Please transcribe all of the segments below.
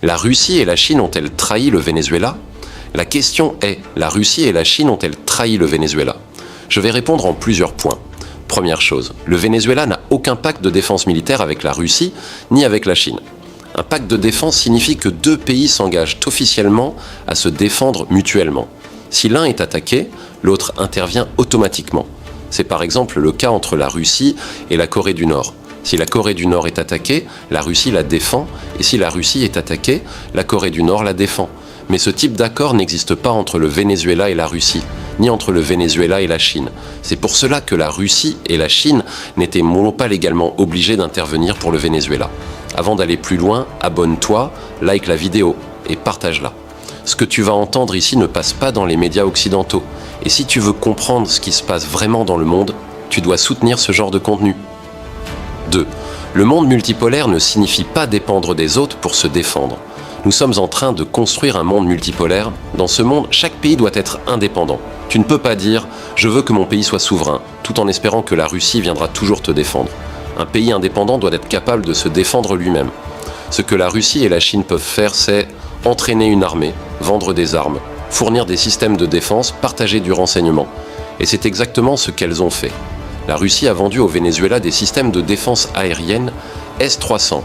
La Russie et la Chine ont-elles trahi le Venezuela ? La question est, la Russie et la Chine ont-elles trahi le Venezuela ? Je vais répondre en plusieurs points. Première chose, le Venezuela n'a aucun pacte de défense militaire avec la Russie ni avec la Chine. Un pacte de défense signifie que deux pays s'engagent officiellement à se défendre mutuellement. Si l'un est attaqué, l'autre intervient automatiquement. C'est par exemple le cas entre la Russie et la Corée du Nord. Si la Corée du Nord est attaquée, la Russie la défend, et si la Russie est attaquée, la Corée du Nord la défend. Mais ce type d'accord n'existe pas entre le Venezuela et la Russie, ni entre le Venezuela et la Chine. C'est pour cela que la Russie et la Chine n'étaient pas légalement obligées d'intervenir pour le Venezuela. Avant d'aller plus loin, abonne-toi, like la vidéo et partage-la. Ce que tu vas entendre ici ne passe pas dans les médias occidentaux. Et si tu veux comprendre ce qui se passe vraiment dans le monde, tu dois soutenir ce genre de contenu. 2. Le monde multipolaire ne signifie pas dépendre des autres pour se défendre. Nous sommes en train de construire un monde multipolaire. Dans ce monde, chaque pays doit être indépendant. Tu ne peux pas dire « je veux que mon pays soit souverain », tout en espérant que la Russie viendra toujours te défendre. Un pays indépendant doit être capable de se défendre lui-même. Ce que la Russie et la Chine peuvent faire, c'est entraîner une armée, vendre des armes, fournir des systèmes de défense, partager du renseignement. Et c'est exactement ce qu'elles ont fait. La Russie a vendu au Venezuela des systèmes de défense aérienne S-300.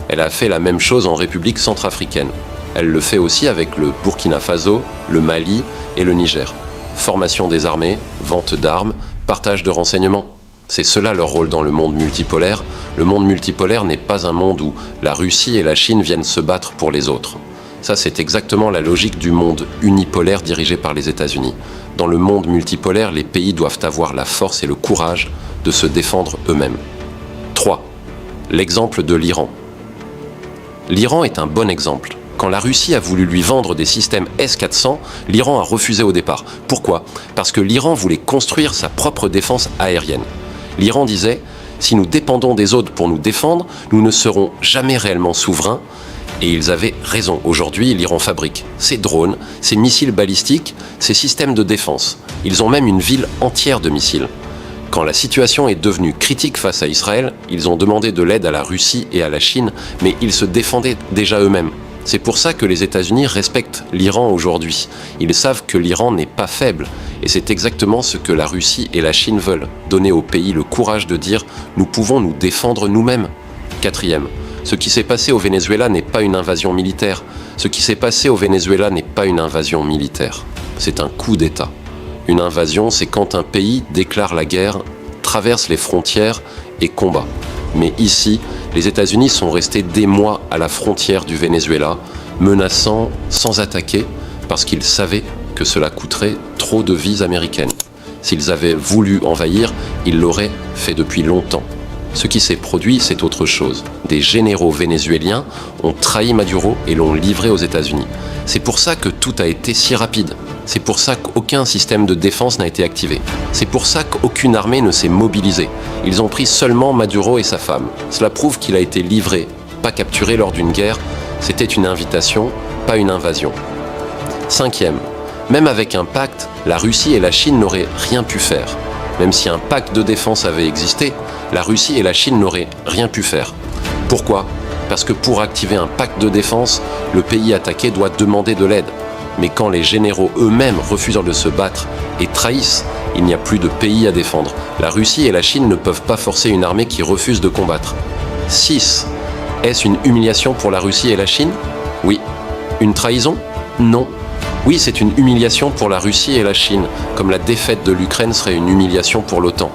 Elle a fait la même chose en République centrafricaine. Elle le fait aussi avec le Burkina Faso, le Mali et le Niger. Formation des armées, vente d'armes, partage de renseignements. C'est cela leur rôle dans le monde multipolaire. Le monde multipolaire n'est pas un monde où la Russie et la Chine viennent se battre pour les autres. Ça, c'est exactement la logique du monde unipolaire dirigé par les États-Unis. Dans le monde multipolaire, les pays doivent avoir la force et le courage de se défendre eux-mêmes. 3. L'exemple de l'Iran. L'Iran est un bon exemple. Quand la Russie a voulu lui vendre des systèmes S-400, l'Iran a refusé au départ. Pourquoi ? Parce que l'Iran voulait construire sa propre défense aérienne. L'Iran disait « si nous dépendons des autres pour nous défendre, nous ne serons jamais réellement souverains ». Et ils avaient raison. Aujourd'hui, l'Iran fabrique ses drones, ses missiles balistiques, ses systèmes de défense. Ils ont même une ville entière de missiles. Quand la situation est devenue critique face à Israël, ils ont demandé de l'aide à la Russie et à la Chine, mais ils se défendaient déjà eux-mêmes. C'est pour ça que les États-Unis respectent l'Iran aujourd'hui. Ils savent que l'Iran n'est pas faible. Et c'est exactement ce que la Russie et la Chine veulent. Donner au pays le courage de dire « nous pouvons nous défendre nous-mêmes ». 4. Ce qui s'est passé au Venezuela n'est pas une invasion militaire. Ce qui s'est passé au Venezuela n'est pas une invasion militaire. C'est un coup d'État. Une invasion, c'est quand un pays déclare la guerre, traverse les frontières et combat. Mais ici, les États-Unis sont restés des mois à la frontière du Venezuela, menaçant sans attaquer, parce qu'ils savaient que cela coûterait trop de vies américaines. S'ils avaient voulu envahir, ils l'auraient fait depuis longtemps. Ce qui s'est produit, c'est autre chose. Des généraux vénézuéliens ont trahi Maduro et l'ont livré aux États-Unis. C'est pour ça que tout a été si rapide. C'est pour ça qu'aucun système de défense n'a été activé. C'est pour ça qu'aucune armée ne s'est mobilisée. Ils ont pris seulement Maduro et sa femme. Cela prouve qu'il a été livré, pas capturé lors d'une guerre. C'était une invitation, pas une invasion. 5. Même avec un pacte, la Russie et la Chine n'auraient rien pu faire. Même si un pacte de défense avait existé, la Russie et la Chine n'auraient rien pu faire. Pourquoi ? Parce que pour activer un pacte de défense, le pays attaqué doit demander de l'aide. Mais quand les généraux eux-mêmes refusent de se battre et trahissent, il n'y a plus de pays à défendre. La Russie et la Chine ne peuvent pas forcer une armée qui refuse de combattre. 6. Est-ce une humiliation pour la Russie et la Chine ? Oui. Une trahison ? Non. Oui, c'est une humiliation pour la Russie et la Chine, comme la défaite de l'Ukraine serait une humiliation pour l'OTAN.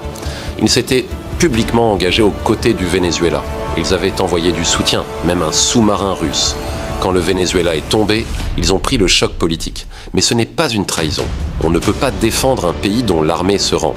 Ils s'étaient publiquement engagés aux côtés du Venezuela. Ils avaient envoyé du soutien, même un sous-marin russe. Quand le Venezuela est tombé, ils ont pris le choc politique. Mais ce n'est pas une trahison. On ne peut pas défendre un pays dont l'armée se rend.